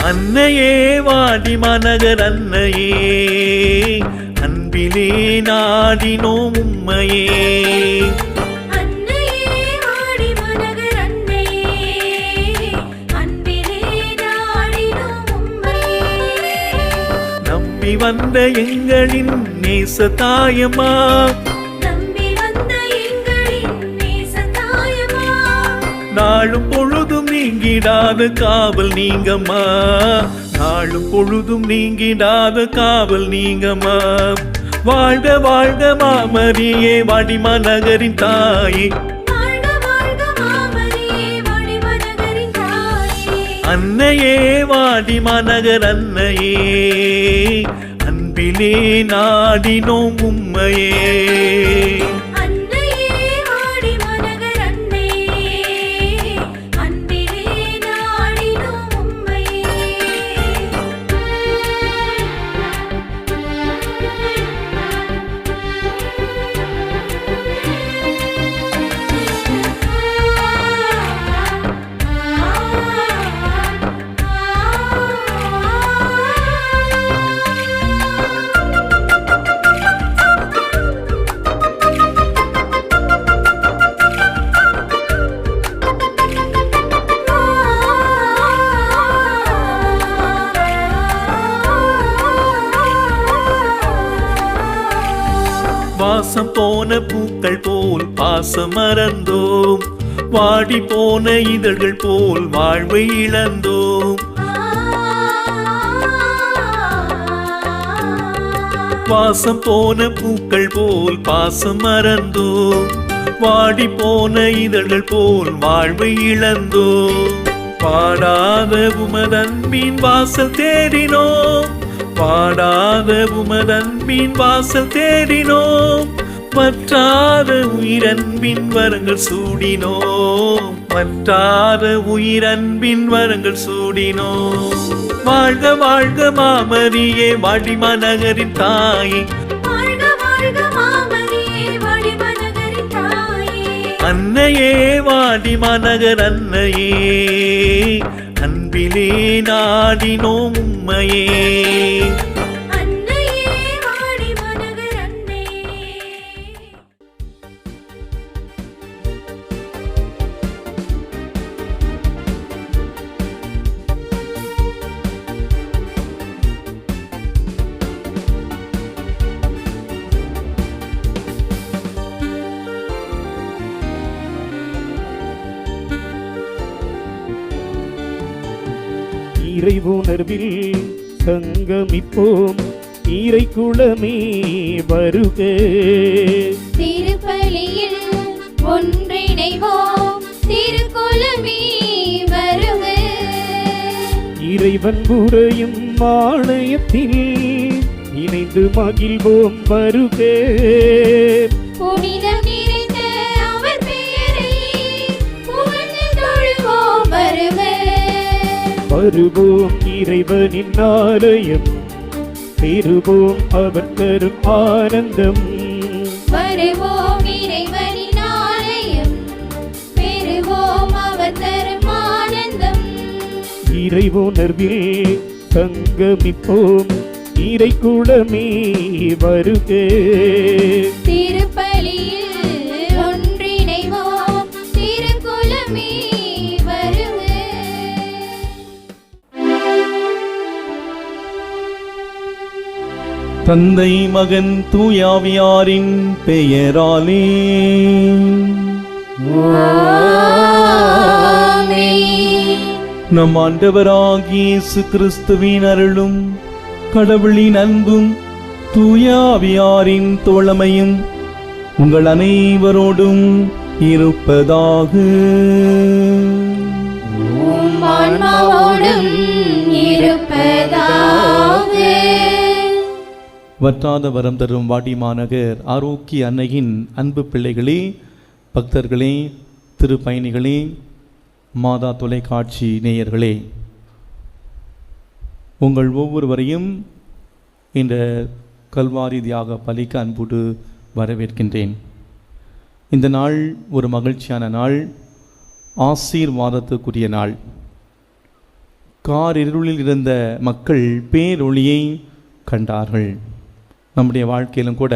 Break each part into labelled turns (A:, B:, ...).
A: அன்னையே வாடி மாநகர் அன்னையே, அன்பிலே நாடினோம் உம்மையே. நம்பி வந்த எங்களின் நேச தாயம்மா, நாளும் பொழுதும் நீங்கிடாத காவல் நீங்கம்மா, நாளும் பொழுதும் நீங்கிடாத காவல் நீங்கம்மா. வாழ்க வாழ்க மாமரியே வாடி மாநகரின் தாயே, அன்னையே வாடி மாநகர் அன்னையே, அன்பிலே நாடினோம் உம்மையே. வாசம் போன பூக்கள் போல் பாசம் மறந்தோம், வாடி போன இதழ்கள் போல் வாழ்வை இழந்தோம். வாசம் போன பூக்கள் போல் பாசம் மறந்தோம், வாடி போன இதழ்கள் போல் வாழ்வை இழந்தோம். பாடாத உமதன்பின் வாசல் தேடினோம், பாடாத உமதன்பின் வாசல் தேடினோம். வற்றாத உயிரன்பின் வரங்கள் சூடினோம், வற்றாத உயிரன்பின் வரங்கள் சூடினோம். வாழ்க வாழ்க மாமரியே வாடி மாநகரின் தாயே, அன்னையே வாடி மாநகர் அன்னையே, அன்பிலே நாடினோம் உம்மையே.
B: இறைவுணர்வில் சங்கமிப்போம், இறை குலமே வருக.
C: திருப்பலியில் ஒன்றிணைவோம், திருக்குலமே வருக.
B: இறைவன் உறையும் ஆலயத்தில் இணைந்து மகிழ்வோம் வருக.
C: புனிதம் நிறைந்த அவர் பெயரை புகழ்ந்து தொழுவோம் வருக.
B: வருவோம் இறைவனின் ஆலயம், பெறுவோம் அவர் தரும் ஆனந்தம்.
C: வருவோம் இறைவனின் ஆலயம், பெறுவோம் அவர் தரும் ஆனந்தம்.
B: இறைவுணர்வில் சங்கமிப்போம், இறை குலமே வருக.
C: திருப்பலியில் ஒன்றிணைவோம், திருக்குலமே வருக.
A: தந்தை மகன் தூயாவியாரின் பெயராலே நம் ஆண்டவராகிய இயேசு கிறிஸ்துவின் அருளும் கடவுளின் அன்பும் தூயாவியாரின் தோழமையும் உங்கள் அனைவரோடும் இருப்பதாக. வற்றாத வரம் தரும் வாடி மாநகர் ஆரோக்கிய அன்னையின் அன்பு பிள்ளைகளே, பக்தர்களே, திருப்பயணிகளே, மாதா தொலைக்காட்சி நேயர்களே, உங்கள் ஒவ்வொருவரையும் இந்த கல்வாரி தியாக பலிக்கு அன்போடு வரவேற்கின்றேன். இந்த நாள் ஒரு மகிழ்ச்சியான நாள், ஆசீர்வாதத்துக்குரிய நாள். காரிருளில் இருந்த மக்கள் பேரொளியை கண்டார்கள். நம்முடைய வாழ்க்கையிலும் கூட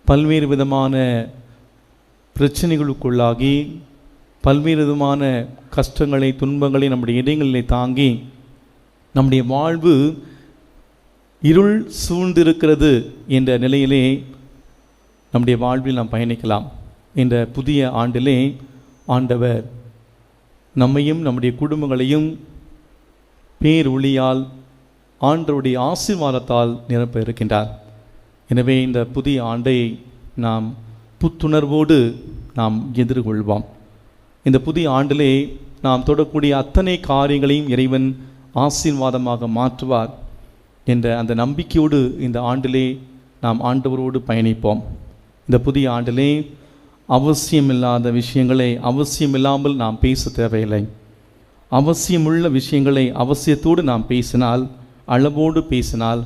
A: பல்வேறு விதமான பிரச்சனைகளுக்குள்ளாகி பல்வேறு விதமான கஷ்டங்களை துன்பங்களை நம்முடைய இதயங்களிலே தாங்கி நம்முடைய வாழ்வு இருள் சூழ்ந்திருக்கிறது என்ற நிலையிலே நம்முடைய வாழ்வில் நாம் பயணிக்கலாம். இந்த புதிய ஆண்டிலே ஆண்டவர் நம்மையும் நம்முடைய குடும்பங்களையும் பேரொளியால் ஆண்டவருடைய ஆசீர்வாதத்தால் நிரப்ப இருக்கின்றார். எனவே இந்த புதிய ஆண்டை நாம் புத்துணர்வோடு நாம் எதிர்கொள்வோம். இந்த புதிய ஆண்டிலே நாம் தொடக்கூடிய அத்தனை காரியங்களையும் இறைவன் ஆசீர்வாதமாக மாற்றுவார் என்ற அந்த நம்பிக்கையோடு இந்த ஆண்டிலே நாம் ஆண்டவரோடு பயணிப்போம். இந்த புதிய ஆண்டிலே அவசியமில்லாத விஷயங்களை அவசியமில்லாமல் நாம் பேச தேவையில்லை. அவசியமுள்ள விஷயங்களை அவசியத்தோடு நாம் பேசினால், அளவோடு பேசினால்,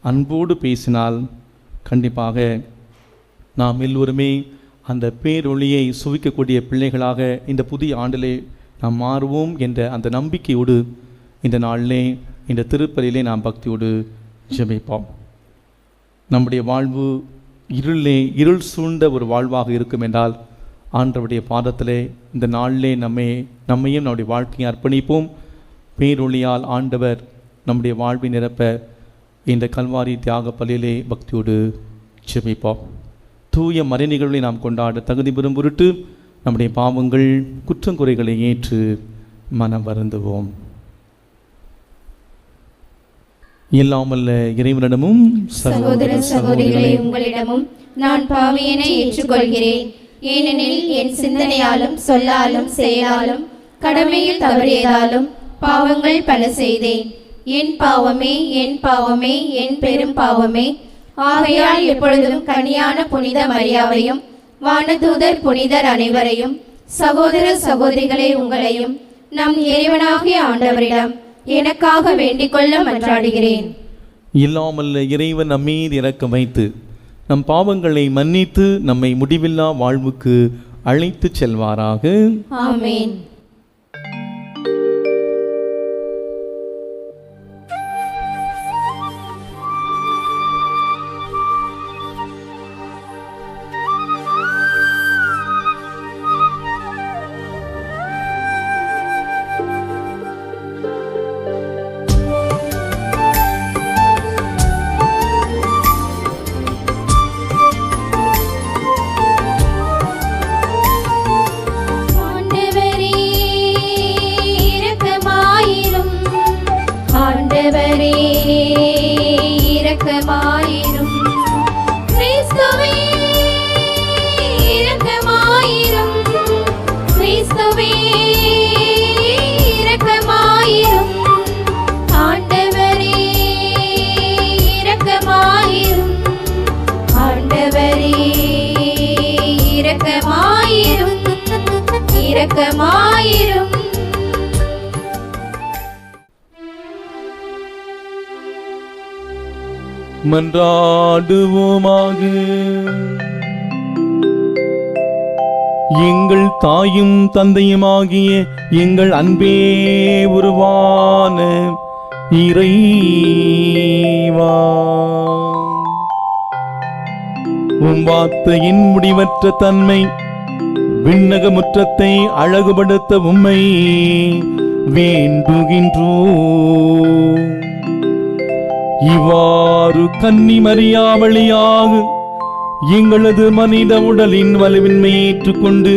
A: அன்போடு பேசினால் கண்டிப்பாக நாம் எல்லோருமே அந்த பேரொளியை சுவிக்கக்கூடிய பிள்ளைகளாக இந்த புதிய ஆண்டிலே நாம் மாறுவோம் என்ற அந்த நம்பிக்கையோடு இந்த நாளிலே இந்த திருப்பலியிலே நாம் பக்தியோடு ஜெபிப்போம். நம்முடைய வாழ்வு இருள் சூழ்ந்த ஒரு வாழ்வாக இருக்கும் என்றால் ஆண்டவருடைய பாதத்திலே இந்த நாளிலே நம்மையும் நம்முடைய வாழ்க்கையை அர்ப்பணிப்போம். பேரொளியால் ஆண்டவர் நம்முடைய வாழ்வை நிரப்ப இந்த கல்வாரி தியாக பலியிலே பக்தியோடு ஜெபிப்போம். தூய மறைநிகழ்வை நாம் கொண்டாட தகுதி பெறும் பொருட்டு நம்முடைய பாவங்கள் குற்றங்குறைகளை ஏற்று மனம் வருந்துவோம். எல்லாமல்ல இறைவனிடமும்
C: சகோதர சகோதரிகளே உங்களிடமும் நான் பாவியனை ஏற்றுக்கொள்கிறேன். ஏனெனில் என் சிந்தனையாலும் சொல்லாலும் செயலாலும் கடமையில் தவறியதாலும் பாவங்கள் பல செய்தேன். என் பாவமே என் பாவமே என் பெரும் பாவமே. ஆகையால் எப்பொழுதும் கனியான புனித மரியாவையும் வானதூதர் புனிதர் அனைவரையும் சகோதர சகோதரிகளே உங்களையும் நம் இறைவனாகிய ஆண்டவரிடம் எனக்காக வேண்டிக் கொள்ள மன்றாடுகிறேன்.
A: இல்லாமல்ல இறைவன் நம்மீது இரக்கம் வைத்து நம் பாவங்களை மன்னித்து நம்மை முடிவில்லா வாழ்வுக்கு அழைத்து செல்வாராக.
C: ஆமென். இரக்கமாயிரும்.
A: மன்றாடுவோமாக. எங்கள் தாயும் தந்தையுமாகிய எங்கள் அன்பே உருவான இறைவா, உம் வார்த்தையின் முடிவற்ற தன்மை விண்ணக முற்றத்தை அழகுபடுத்த உம்மை வேண்டுகின்றோம். இவ்வாறு கன்னி மரியா வழியாக எங்களது மனித உடலின் வலுவின்மையை ஏற்றுக்கொண்டு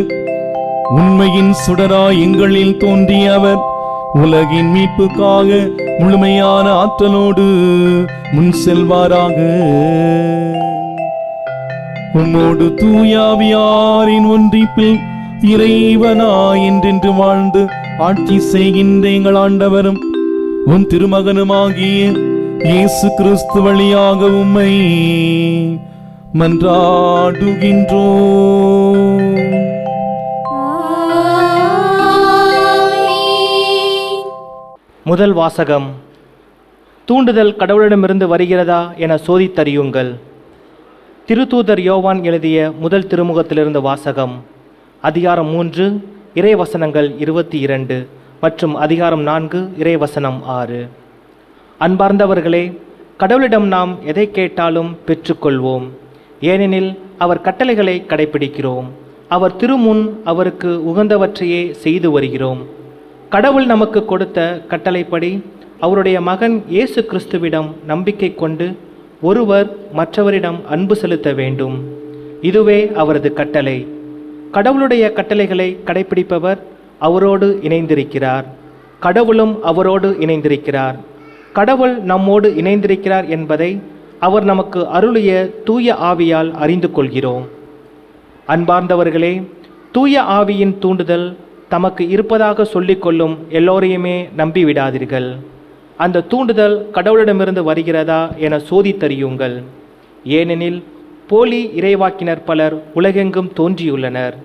A: உண்மையின் சுடராய் எங்களில் தோன்றிய அவர் உலகின் மீட்புக்காக முழுமையான ஆற்றலோடு முன் செல்வாராக. உம்மோடு தூயாவியாரின் ஒன்றிப்பில் இறைவனாய் என்றென்று வாழ்ந்து ஆட்சி செய்கின்ற எங்கள் ஆண்டவரும் உன் திருமகனுமாகிய இயேசு கிறிஸ்து வழியாக உம்மை மன்றாடுகின்றோம்.
D: முதல் வாசகம். தூண்டுதல் கடவுளிடமிருந்து வருகிறதா என சோதித்தறியுங்கள். திருத்தூதர் யோவான் எழுதிய முதல் திருமுகத்திலிருந்து வாசகம். அதிகாரம் 3, இறைவசனங்கள் 22 மற்றும் அதிகாரம் 4 இறைவசனம் 6. அன்பார்ந்தவர்களே, கடவுளிடம் நாம் எதை கேட்டாலும் பெற்றுக்கொள்வோம். ஏனெனில் அவர் கட்டளைகளை கடைப்பிடிக்கிறோம். அவர் திருமுன் அவருக்கு உகந்தவற்றையே செய்து வருகிறோம். கடவுள் நமக்கு கொடுத்த கட்டளைப்படி அவருடைய மகன் இயேசு கிறிஸ்துவிடம் நம்பிக்கை கொண்டு ஒருவர் மற்றவரிடம் அன்பு செலுத்த வேண்டும். இதுவே அவரது கட்டளை. கடவுளுடைய கட்டளைகளை கடைப்பிடிப்பவர் அவரோடு இணைந்திருக்கிறார். கடவுளும் அவரோடு இணைந்திருக்கிறார். கடவுள் நம்மோடு இணைந்திருக்கிறார் என்பதை அவர் நமக்கு அருளிய தூய ஆவியால் அறிந்து கொள்கிறோம். அன்பார்ந்தவர்களே, தூய ஆவியின் தூண்டுதல் தமக்கு இருப்பதாக சொல்லிக்கொள்ளும் எல்லோரையுமே நம்பிவிடாதீர்கள். அந்த தூண்டுதல் கடவுளிடமிருந்து வருகிறதா என சோதித்தறியுங்கள். ஏனெனில் போலி இறைவாக்கினர் பலர் உலகெங்கும் தோன்றியுள்ளனர்.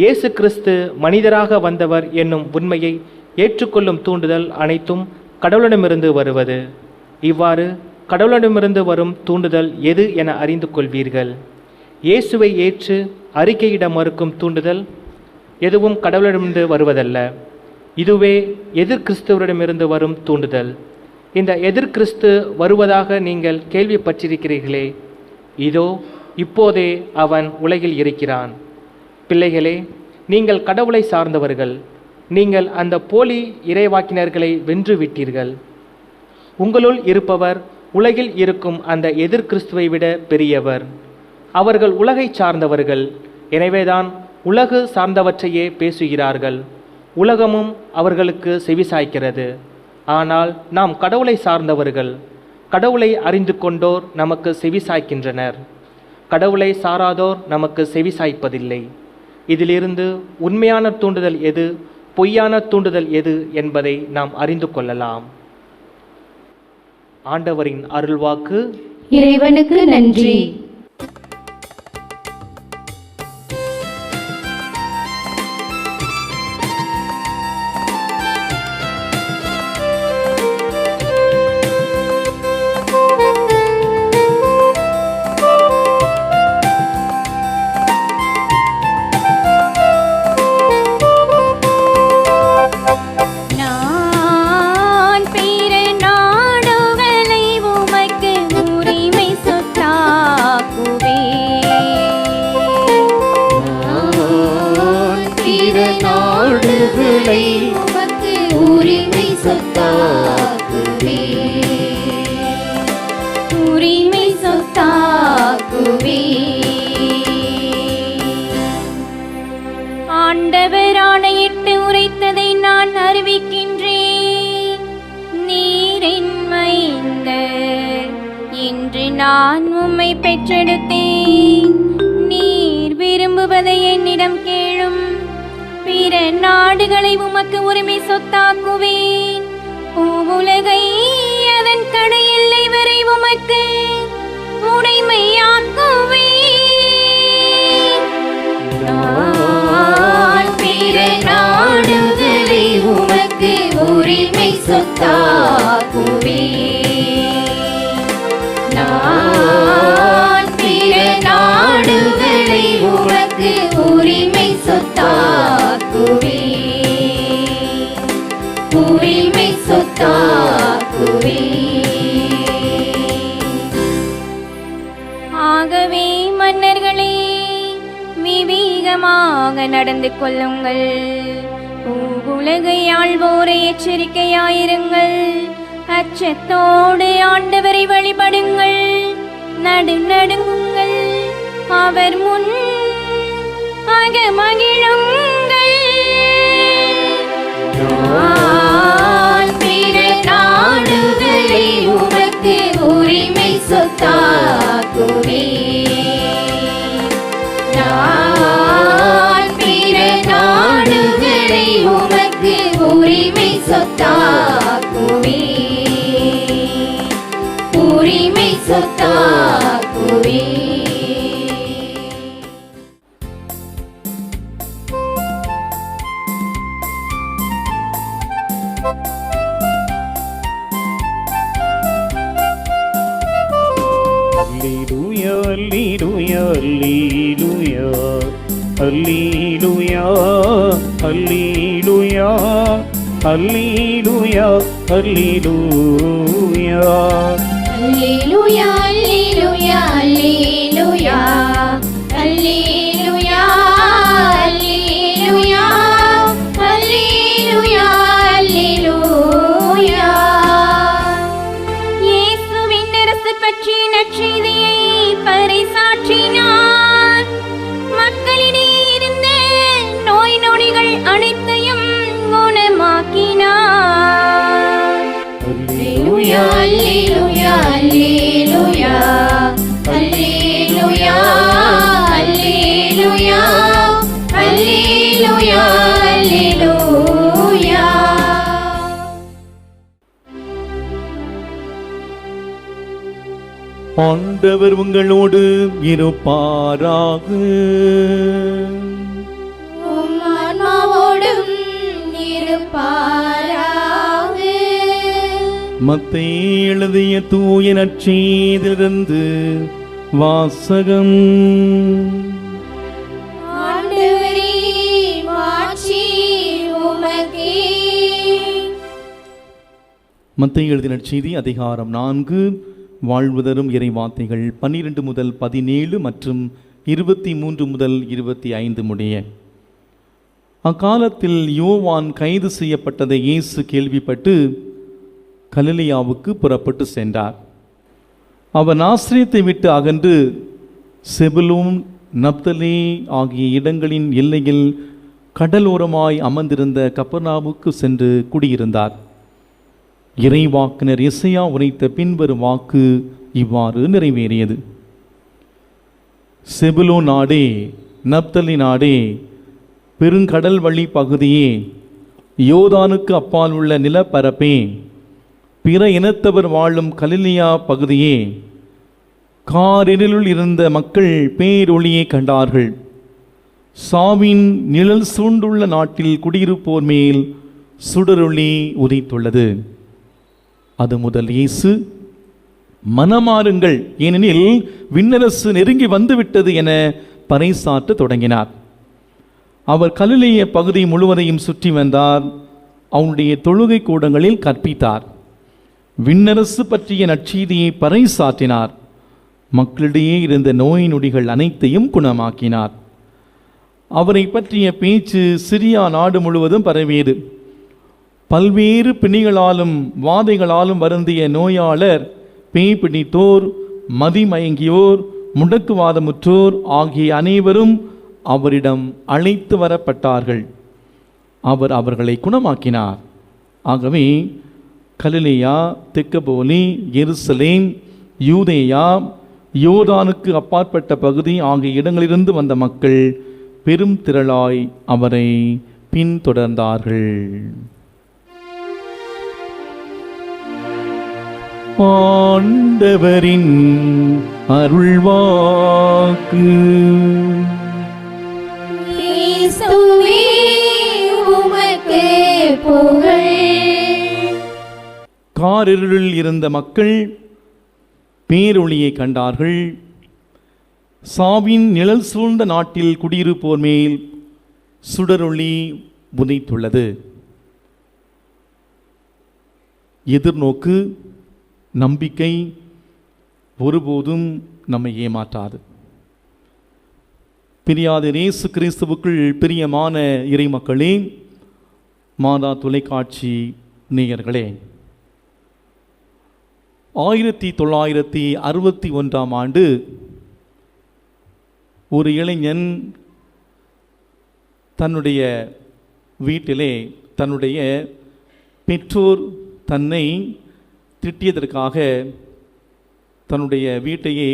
D: இயேசு கிறிஸ்து மனிதராக வந்தவர் என்னும் உண்மையை ஏற்றுக்கொள்ளும் தூண்டுதல் அனைத்தும் கடவுளிடமிருந்து வருவது. இவ்வாறு கடவுளிடமிருந்து வரும் தூண்டுதல் எது என அறிந்து கொள்வீர்கள். இயேசுவை ஏற்று அறிக்கையிட மறுக்கும் தூண்டுதல் எதுவும் கடவுளிடமிருந்து வருவதல்ல. இதுவே எதிர்கிறிஸ்துவரிடமிருந்து வரும் தூண்டுதல். இந்த எதிர்கிறிஸ்து வருவதாக நீங்கள் கேள்விப்பட்டிருக்கிறீர்களே, இதோ இப்போதே அவன் உலகில் இருக்கிறான். பிள்ளைகளே, நீங்கள் கடவுளை சார்ந்தவர்கள். நீங்கள் அந்த போலி இறைவாக்கினர்களை வென்று விட்டீர்கள். உங்களுள் இருப்பவர் உலகில் இருக்கும் அந்த எதிர்கிறிஸ்துவை விட பெரியவர். அவர்கள் உலகை சார்ந்தவர்கள். எனவேதான் உலகு சார்ந்தவற்றையே பேசுகிறார்கள். உலகமும் அவர்களுக்கு செவிசாய்க்கிறது. ஆனால் நாம் கடவுளை சார்ந்தவர்கள். கடவுளை அறிந்து கொண்டோர் நமக்கு செவிசாய்க்கின்றனர். கடவுளை சாராதோர் நமக்கு செவிசாய்ப்பதில்லை. இதிலிருந்து உண்மையான தூண்டுதல் எது, பொய்யான தூண்டுதல் எது என்பதை நாம் அறிந்து கொள்ளலாம். ஆண்டவரின் அருள்வாக்கு.
C: இறைவனுக்கு நன்றி.
E: ஆண்டவர் ஆணையிட்டு உரைத்ததை நான் அறிவிக்கின்றேன். நீரின் மைந்தர், இன்று நான் உம்மை பெற்றெடுத்தேன். நீர் விரும்புவதை என்னிடம் கேளும். பிற நாடுகளை உமக்கு உரிமை சொத்தாக்குவேன். பூவுலகை அதன் கடையெல்லை வரை உமக்கு உடைமையாக்குவேன். நான் பிற நாடுகளை உமக்கு உரிமை சொத்தாக்குவேன். நான் பிற நாடுகளை உமக்கு உரிமை சொத்தாக்குவேன். உரிமை சொத்தாக்குவேன். ஆகவே மன்னர்களே, விவேகமாக நடந்து கொள்ளுங்கள். உலகை ஆள்வோரை எச்சரிக்கையாயிருங்கள். அச்சத்தோடு ஆண்டவரை வழிபடுங்கள். நடுநடுங்குங்கள். அவர் முன் அகமகிழுங்கள். நான் பிற நாடுகளை உமக்கு உரிமை சொத்தாக்குவேன். நான் பிற நாடுகளை உமக்கு உரிமை சொத்தாக்குவேன். உரிமை சொத்தாக்குவேன்.
B: Alleluia, Alleluia, Alleluia, Alleluia, அல்லேலூயா அல்லேலூயா
E: அல்லேலூயா அல்லேலூயா அல்லேலூயா அல்லேலூயா அல்லேலூயா அல்லேலூயா அல்லேலூயா. இயேசுவின் அரசு பற்றிய நற்செய்தியை பறைசாற்றினார். மக்களிடையே இருந்த நோய் நொடிகள் அனைத்தையும் குணமாக்கினார். அல்லேலூயா அல்லேலூயா அல்லேலூயா அல்லேலூயா அல்லேலூயா அல்லேலூயா அல்லேலூயா.
A: ஆண்டவர் உங்களோடு இருப்பாராக.
E: உம் ஆன்மாவோடும் இருப்பாராக.
A: மத்தேயு எழுதிய தூய நற்செய்தியிலிருந்து வாசகம்.
E: ஆண்டவரே மாட்சி உமக்கே.
A: மத்தேயு எழுதிய நற்செய்தி அதிகாரம் 4 வாழ்வு தரும் இறை வார்த்தைகள் 12 முதல் 17 மற்றும் 23 முதல் 25 முடிய. அக்காலத்தில் யோவான் கைது செய்யப்பட்டதை இயேசு கேள்விப்பட்டு கலிலேயாவுக்கு புறப்பட்டு சென்றார். அவர் நாசரேத்தை விட்டு அகன்று செபுலூன் நப்தலி ஆகிய இடங்களின் எல்லையில் கடலோரமாய் அமர்ந்திருந்த கப்பர்நாவுக்கு சென்று குடியிருந்தார். இறைவாக்கினர் எசையா உரைத்த பின்வரும் வாக்கு இவ்வாறு நிறைவேறியது. செபுலோன் நாடே, நப்தலி நாடே, பெருங்கடல் வழி பகுதியே, யோர்தானுக்கு அப்பால் உள்ள நிலப்பரப்பே, பிற இனத்தவர் வாழும் கலிலேயா பகுதியே, காரிருளில் இருந்த மக்கள் பேரொளியை கண்டார்கள். சாவின் நிழல் சூழ்ந்துள்ள நாட்டில் குடியிருப்போர் மேல் சுடரொளி உதித்துள்ளது. அது முதல் இயேசு, மனமாறுங்கள், ஏனெனில் விண்ணரசு நெருங்கி வந்துவிட்டது என பறைசாற்ற தொடங்கினார். அவர் கலிலேய பகுதி முழுவதையும் சுற்றி வந்தார். அவனுடைய தொழுகை கூடங்களில் கற்பித்தார். விண்ணரசு பற்றிய நற்செய்தியை பறைசாற்றினார். மக்களிடையே இருந்த நோய் நொடிகள் அனைத்தையும் குணமாக்கினார். அவரை பற்றிய பேச்சு சிரியா நாடு முழுவதும் பரவியது. பல்வேறு பிணிகளாலும் வாதைகளாலும் வருந்திய நோயாளர், பேய் பிடித்தோர், மதிமயங்கியோர், முடக்குவாதமுற்றோர் ஆகிய அனைவரும் அவரிடம் அழைத்து வரப்பட்டார்கள். அவர் அவர்களை குணமாக்கினார். ஆகவே கலிலேயா, தெக்கப்போலி, எருசலேம், யூதேயா, யோர்தானுக்கு அப்பாற்பட்ட பகுதி ஆகிய இடங்களிலிருந்து வந்த மக்கள் பெரும் திரளாய் அவரை பின்தொடர்ந்தார்கள். ஆண்டவரின் அருள்வாக்கு.
E: கிறிஸ்துவே உமக்கு புகழ்.
A: காரிருளில் இருந்த மக்கள் பேரொளியை கண்டார்கள். சாவின் நிழல் சூழ்ந்த நாட்டில் குடியிருப்போர் மேல் சுடரொளி உதித்துள்ளது. எதிர்நோக்கு, நம்பிக்கை ஒருபோதும் நம்மை ஏமாற்றாது. பிரியாத இயேசு கிறிஸ்துவுக்குள் பிரியமான இறைமக்களே, மாதா தொலைக்காட்சி நேயர்களே, 1961ஆம் ஆண்டு ஒரு இளைஞன் தன்னுடைய வீட்டிலே தன்னுடைய பெற்றோர் தன்னை திட்டியதற்காக தன்னுடைய வீட்டையே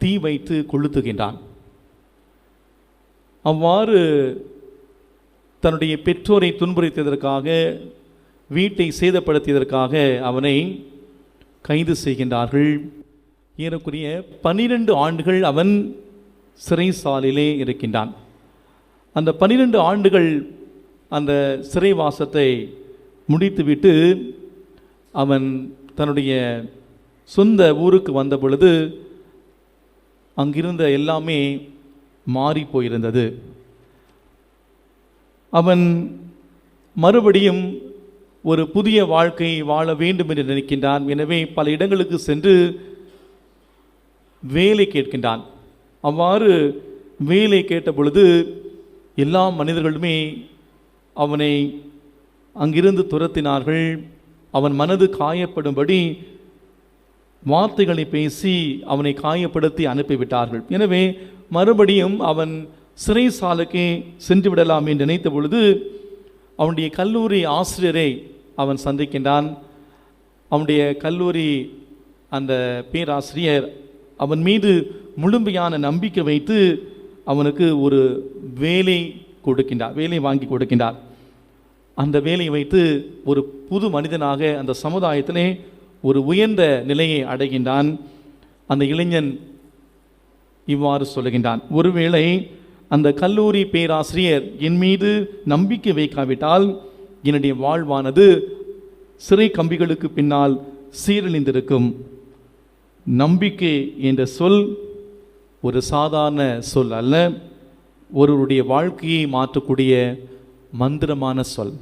A: தீ வைத்து கொளுத்துகின்றான். அவ்வாறு தன்னுடைய பெற்றோரை துன்புறுத்தியதற்காக, வீட்டை சேதப்படுத்தியதற்காக அவனை கைது செய்கின்றார்கள். ஏறக்குறைய 12 ஆண்டுகள் அவன் சிறைசாலையிலே இருக்கின்றான். அந்த 12 ஆண்டுகள் அந்த சிறைவாசத்தை முடித்துவிட்டு அவன் தன்னுடைய சொந்த ஊருக்கு வந்த பொழுது அங்கிருந்த எல்லாமே மாறி போயிருந்தது. அவன் மறுபடியும் ஒரு புதிய வாழ்க்கையை வாழ வேண்டும் என்று நினைக்கின்றான். எனவே பல இடங்களுக்கு சென்று வேலை கேட்கின்றான். அவ்வாறு வேலை கேட்ட பொழுது எல்லா மனிதர்களுமே அவனை அங்கிருந்து துரத்தினார்கள். அவன் மனது காயப்படும்படி வார்த்தைகளை பேசி அவனை காயப்படுத்தி அனுப்பிவிட்டார்கள். எனவே மறுபடியும் அவன் சிறைசாலைக்கு சென்று விடலாம் என்று நினைத்த பொழுது அவனுடைய கல்லூரி ஆசிரியரை அவன் சந்திக்கின்றான். அவனுடைய கல்லூரி அந்த பேராசிரியர் அவன் மீது முழுமையான நம்பிக்கை வைத்து அவனுக்கு ஒரு வேலை கொடுக்கின்றார், வேலை வாங்கி கொடுக்கின்றார். அந்த வேலையை வைத்து ஒரு புது மனிதனாக அந்த சமுதாயத்திலே ஒரு உயர்ந்த நிலையை அடைகின்றான். அந்த இளைஞன் இவ்வாறு சொல்லுகின்றான், ஒருவேளை அந்த கல்லூரி பேராசிரியர் என் மீது நம்பிக்கை வைக்காவிட்டால் என்னுடைய வாழ்வானது சிறை கம்பிகளுக்கு பின்னால் சீரழிந்திருக்கும். நம்பிக்கை என்ற சொல் ஒரு சாதாரண சொல் அல்ல, ஒருவருடைய வாழ்க்கையை மாற்றக்கூடிய மந்திரமான சொல்.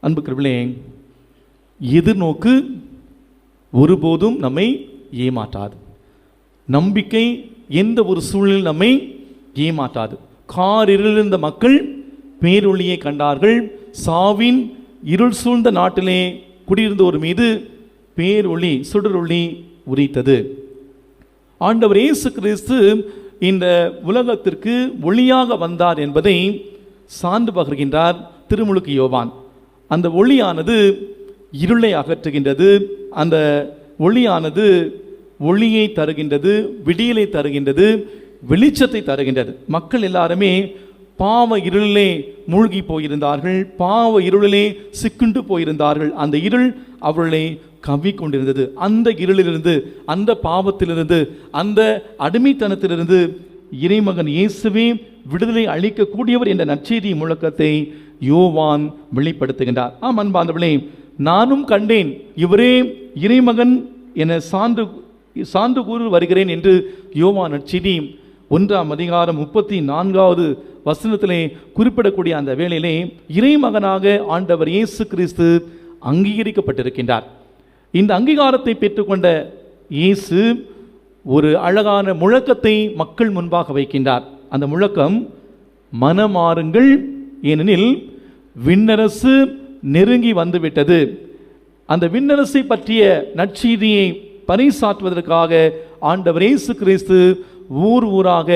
A: அன்புக்குரியவர்களே, எதிர்நோக்கு ஒருபோதும் நம்மை ஏமாற்றாது. நம்பிக்கை எந்த ஒரு சூழ்நிலையில் நம்மை ஏமாற்றாது. காரிருந்த மக்கள் பேரொளியை கண்டார்கள். சாவின் இருள் சூழ்ந்த நாட்டிலே குடியிருந்தோர் மீது பேரொளி சுடரொளி உரித்தது. ஆண்டவர் இயேசு கிறிஸ்து இந்த உலகத்திற்கு ஒளியாக வந்தார் என்பதை சான்று பகர்கின்றார் திருமுழுக்கு யோவான். அந்த ஒளியானது இருளை அகற்றுகின்றது. அந்த ஒளியானது ஒளியை தருகின்றது, விடியலை தருகின்றது, வெளிச்சத்தை தருகின்றது. மக்கள் எல்லாருமே பாவ இருளிலே மூழ்கி போயிருந்தார்கள், பாவ இருளிலே சிக்குண்டு போயிருந்தார்கள். அந்த இருள் அவர்களை கவ்விக்கொண்டிருந்தது. அந்த இருளிலிருந்து, அந்த பாவத்திலிருந்து, அந்த அடிமைத்தனத்திலிருந்து இறைமகன் இயேசுவே விடுதலை அளிக்கக்கூடியவர் என்ற நற்செய்தி முழக்கத்தை யோவான் வெளிப்படுத்துகின்றார். ஆம் அன்பார்ந்தவர்களே, நானும் கண்டேன், இவரே இறைமகன் என சான்று கூறு வருகிறேன் என்று யோவான் நற்செய்தி 1ஆம் அதிகாரம் 34வது வசனத்திலே குறிப்பிடக்கூடிய அந்த வேளையிலே இறைமகனாக ஆண்டவர் இயேசு கிறிஸ்து அங்கீகரிக்கப்பட்டிருக்கின்றார். இந்த அங்கீகாரத்தை பெற்றுக்கொண்ட இயேசு ஒரு அழகான முழக்கத்தை மக்கள் முன்பாக வைக்கின்றார். அந்த முழக்கம், மனமாறுங்கள், ஏனெனில் விண்ணரசு நெருங்கி வந்துவிட்டது. அந்த விண்ணரசை பற்றிய நற்செய்தியை பறைசாற்றுவதற்காக ஆண்டவர் இயேசு கிறிஸ்து ஊர் ஊராக,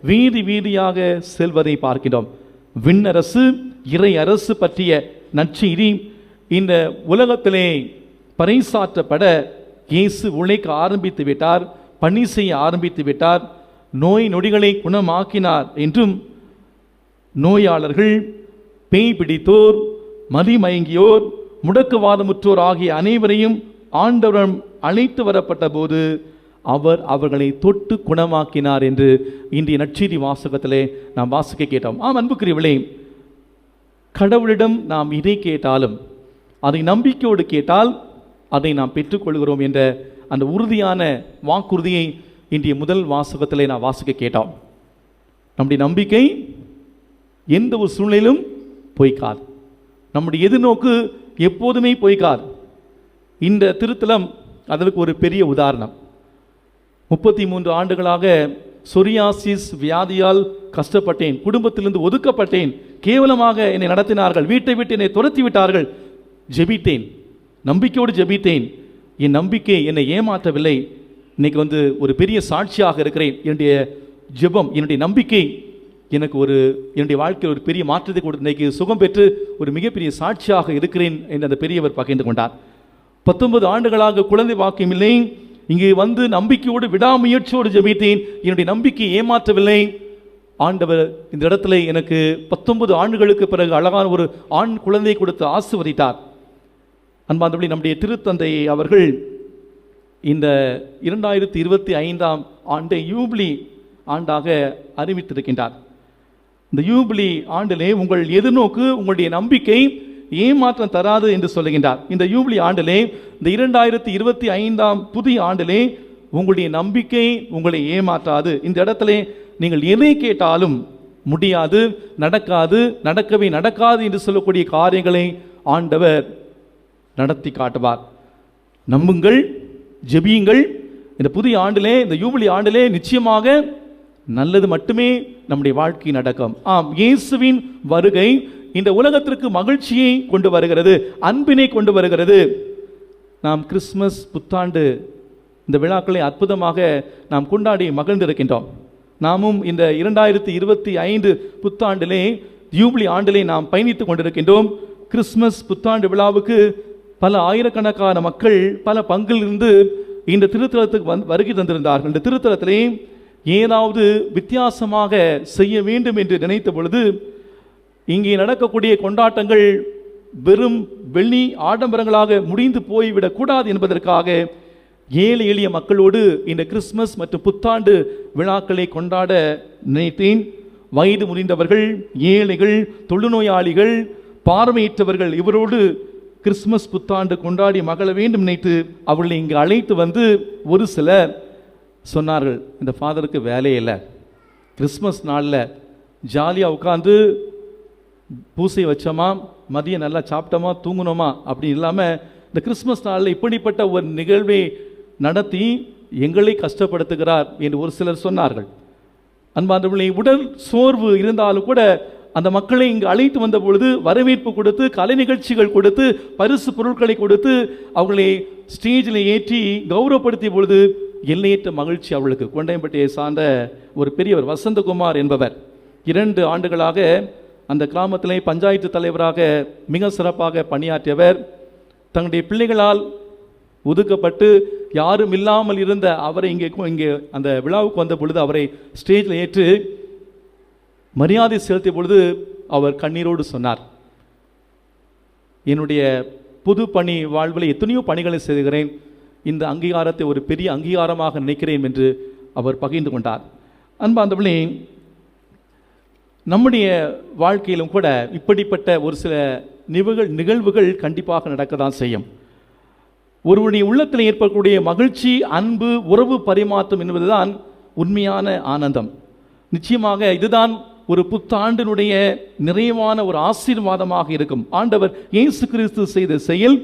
A: வீதி வீதியாக செல்வதை பார்க்கிறோம். விண்ணரசு, இறை அரசு பற்றிய நற்செய்தி இந்த உலகத்திலே பறைசாற்றப்பட இயேசு உழைக்க ஆரம்பித்து விட்டார், பணி செய்ய ஆரம்பித்து விட்டார். நோய் நொடிகளை குணமாக்கினார் என்றும், நோயாளர்கள், பேய் பிடித்தோர், மதிமயங்கியோர், முடக்குவாதமுற்றோர் ஆகிய அனைவரையும் ஆண்டவரிடம் அழைத்து வரப்பட்ட போது அவர் அவர்களை தொட்டு குணமாக்கினார் என்று இன்றைய நற்செய்தி வாசகத்திலே நாம் வாசிக்க கேட்டோம். ஆம் அன்புக்குரியவர்களே, கடவுளிடம் நாம் இதை கேட்டாலும், அதை நம்பிக்கையோடு கேட்டால் அதை நாம் பெற்றுக்கொள்கிறோம் என்ற அந்த உறுதியான வாக்குறுதியை இன்றைய முதல் வாசகத்திலே நாம் வாசிக்க கேட்டோம். நம்முடைய நம்பிக்கை எந்த ஒரு சூழ்நிலையிலும் பொய்க்காது. நம்முடைய எதிர்நோக்கு எப்போதுமே பொய்க்காது. இந்த திருத்தலம் அதற்கு ஒரு பெரிய உதாரணம். 33 ஆண்டுகளாக சொரியாசிஸ் வியாதியால் கஷ்டப்பட்டேன், குடும்பத்திலிருந்து ஒதுக்கப்பட்டேன், கேவலமாக என்னை நடத்தினார்கள், வீட்டை விட்டு என்னை துரத்தி விட்டார்கள். ஜெபித்தேன், நம்பிக்கையோடு ஜெபித்தேன். என் நம்பிக்கை என்னை ஏமாற்றவில்லை. இன்னைக்கு ஒரு பெரிய சாட்சியாக இருக்கிறேன். என்னுடைய ஜெபம், என்னுடைய நம்பிக்கை எனக்கு என்னுடைய வாழ்க்கையில் ஒரு பெரிய மாற்றத்தை கொடுத்து இன்னைக்கு சுகம் பெற்று ஒரு மிகப்பெரிய சாட்சியாக இருக்கிறேன் என்று அந்த பெரியவர் பகிர்ந்து கொண்டார். 19 ஆண்டுகளாக குழந்தை பாக்கியம் இல்லை. இங்கே நம்பிக்கையோடு விடாமுயற்சியோடு ஜெபித்தேன். என்னுடைய நம்பிக்கை ஏமாற்றவில்லை. ஆண்டவர் இந்த இடத்துல எனக்கு 19 ஆண்டுகளுக்கு பிறகு அழகான ஒரு ஆண் குழந்தை கொடுத்து ஆசீர்வதித்தார். அன்பார்ந்தவர்களே, நம்முடைய திருத்தந்தை அவர்கள் இந்த 2025ஆம் ஆண்டை யூபிலி ஆண்டாக அறிவித்திருக்கின்றார். இந்த யூபிலி ஆண்டிலே உங்கள் எதிர்நோக்கு, உங்களுடைய நம்பிக்கை ஏமாற்றம் தராது என்று சொல்லுகின்றார். இந்த யூபிலி ஆண்டிலே, இந்த 2025ஆம் புதிய ஆண்டிலே உங்களுடைய நம்பிக்கை உங்களை ஏமாற்றாது. இந்த இடத்துல நீங்கள் எதை கேட்டாலும் முடியாது, நடக்காது, நடக்கவே நடக்காது என்று சொல்லக்கூடிய காரியங்களை ஆண்டவர் நடத்தி காட்டுவார். நம்புங்கள், ஜெபியுங்கள். இந்த புதிய ஆண்டிலே, இந்த யூபிலி ஆண்டிலே நிச்சயமாக நல்லது மட்டுமே நம்முடைய வாழ்க்கை நடக்கும். ஆம், இயேசுவின் வருகை இந்த உலகத்திற்கு மகிழ்ச்சியை கொண்டு வருகிறது, அன்பினை கொண்டு வருகிறது. நாம் கிறிஸ்மஸ், புத்தாண்டு இந்த விழாக்களை அற்புதமாக நாம் கொண்டாடி மகிழ்ந்திருக்கின்றோம். நாமும் இந்த 2025 புத்தாண்டிலே, யூபிலி ஆண்டிலே நாம் பயணித்துக் கொண்டிருக்கின்றோம். கிறிஸ்மஸ் புத்தாண்டு விழாவுக்கு பல ஆயிரக்கணக்கான மக்கள் பல பங்கிலிருந்து இந்த திருத்தலத்துக்கு வருகை தந்திருந்தார்கள். இந்த திருத்தலத்திலே ஏதாவது வித்தியாசமாக செய்ய வேண்டும் என்று நினைத்த பொழுது, இங்கே நடக்கக்கூடிய கொண்டாட்டங்கள் வெறும் வெள்ளி ஆடம்பரங்களாக முடிந்து போய்விடக்கூடாது என்பதற்காக ஏழை எளிய மக்களோடு இந்த கிறிஸ்மஸ் மற்றும் புத்தாண்டு விழாக்களை கொண்டாட நினைத்தேன். வயது முதிர்ந்தவர்கள், ஏழைகள், தொழுநோயாளிகள், பார்வையற்றவர்கள் இவரோடு கிறிஸ்மஸ் புத்தாண்டு கொண்டாடி மகிழ வேண்டும் நினைத்து அவர்களை இங்கு அழைத்து வந்து ஒரு சிலர் சொன்னார்கள், இந்த ஃபாதருக்கு வேலையே இல்லை, கிறிஸ்மஸ் நாளில் ஜாலியாக உட்காந்து பூசை வச்சோமா, மதியம் நல்லா சாப்பிட்டோமா, தூங்கணுமா அப்படி இல்லாமல் இந்த கிறிஸ்மஸ் நாளில் இப்படிப்பட்ட ஒரு நிகழ்வை நடத்தி எங்களை கஷ்டப்படுத்துகிறார் என்று ஒரு சிலர் சொன்னார்கள். அன்பார்ந்தவர்களே, உடல் சோர்வு இருந்தாலும் கூட அந்த மக்களை இங்கு அழைத்து வந்த பொழுது வரவேற்பு கொடுத்து, கலை நிகழ்ச்சிகள் கொடுத்து, பரிசு பொருட்களை கொடுத்து அவர்களை ஸ்டேஜில் ஏற்றி கௌரவப்படுத்திய பொழுது எல்லையற்ற மகிழ்ச்சி அவர்களுக்கு. கொண்டையம்பட்டியை சார்ந்த ஒரு பெரியவர் வசந்தகுமார் என்பவர் 2 ஆண்டுகளாக அந்த கிராமத்திலே பஞ்சாயத்து தலைவராக மிக சிறப்பாக பணியாற்றியவர். தங்களுடைய பிள்ளைகளால் ஒதுக்கப்பட்டு யாரும் இல்லாமல் இருந்த அவரை இங்கே அந்த விழாவுக்கு வந்த பொழுது அவரை ஸ்டேஜில் ஏற்று மரியாதை செலுத்திய பொழுது அவர் கண்ணீரோடு சொன்னார், என்னுடைய புது பணி வாழ்வில் எத்தனையோ பணிகளை செய்கிறேன், இந்த அங்கீகாரத்தை ஒரு பெரிய அங்கீகாரமாக நினைக்கிறேன் என்று அவர் பகிர்ந்து கொண்டார். அன்பார்ந்தவர்களே, நம்முடைய வாழ்க்கையிலும் கூட இப்படிப்பட்ட ஒரு சில நிகழ்வுகள் கண்டிப்பாக நடக்க தான் செய்யும். ஒருவருடைய உள்ளத்தில் ஏற்படக்கூடிய மகிழ்ச்சி, அன்பு, உறவு பரிமாற்றம் என்பதுதான் உண்மையான ஆனந்தம். நிச்சயமாக இதுதான் ஒரு புத்தாண்டினுடைய நிறைவான ஒரு ஆசீர்வாதமாக இருக்கும். ஆண்டவர் இயேசு கிறிஸ்து செய்த செயல்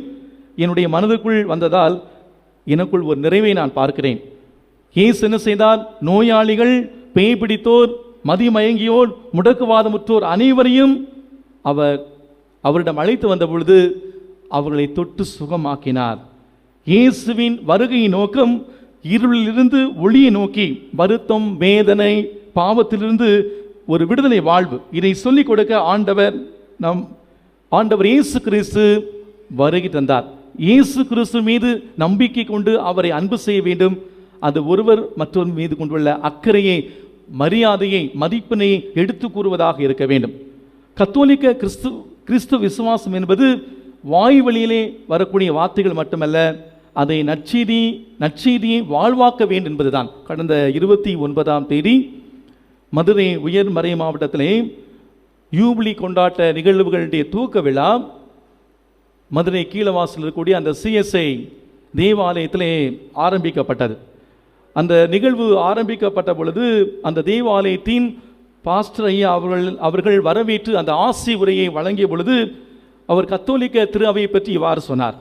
A: என்னுடைய மனதுக்குள் வந்ததால் எனக்குள் ஒரு நிறைவை நான் பார்க்கிறேன். இயேசு என்ன செய்தார்? நோயாளிகள், பேய் பிடித்தோர், மதிமயங்கியோர், முடக்குவாதமுற்றோர் அனைவரையும் அவரிடம் அழைத்து வந்த பொழுது அவர்களை தொட்டு சுகமாக்கினார். இயேசுவின் வருகையின் நோக்கம் இருளிலிருந்து ஒளியை நோக்கி, வருத்தம், வேதனை, பாவத்திலிருந்து ஒரு விடுதலை வாழ்வு, இதை சொல்லிக் கொடுக்க ஆண்டவர் இயேசு கிறிஸ்து வருகை தந்தார். இயேசு கிறிஸ்து மீது நம்பிக்கை கொண்டு அவரை அன்பு செய்ய வேண்டும். அது ஒருவர் மற்றொரு மீது கொண்டுள்ள அக்கறையை, மரியாதையை, மதிப்பினை எடுத்து கூறுவதாக இருக்க வேண்டும். கத்தோலிக்க கிறிஸ்து விசுவாசம் என்பது வாய் வழியிலே வரக்கூடிய வார்த்தைகள் மட்டுமல்ல, அதை நற்செய்தியை வாழ்வாக்க வேண்டும் என்பதுதான். கடந்த 29ஆம் தேதி மதுரை உயர் மறை மாவட்டத்திலே யூபிலி கொண்டாட்ட நிகழ்வுகளுடைய துவக்க விழா மதுரை கீழவாசல் இருக்கக்கூடிய அந்த CSI தேவாலயத்திலே ஆரம்பிக்கப்பட்டது. அந்த நிகழ்வு ஆரம்பிக்கப்பட்ட பொழுது அந்த தேவாலயத்தின் பாஸ்டர் ஐயா அவர்கள் வரவேற்று அந்த ஆசி உரையை வழங்கிய பொழுது அவர் கத்தோலிக்க திரு அவையை பற்றி இவ்வாறு சொன்னார்,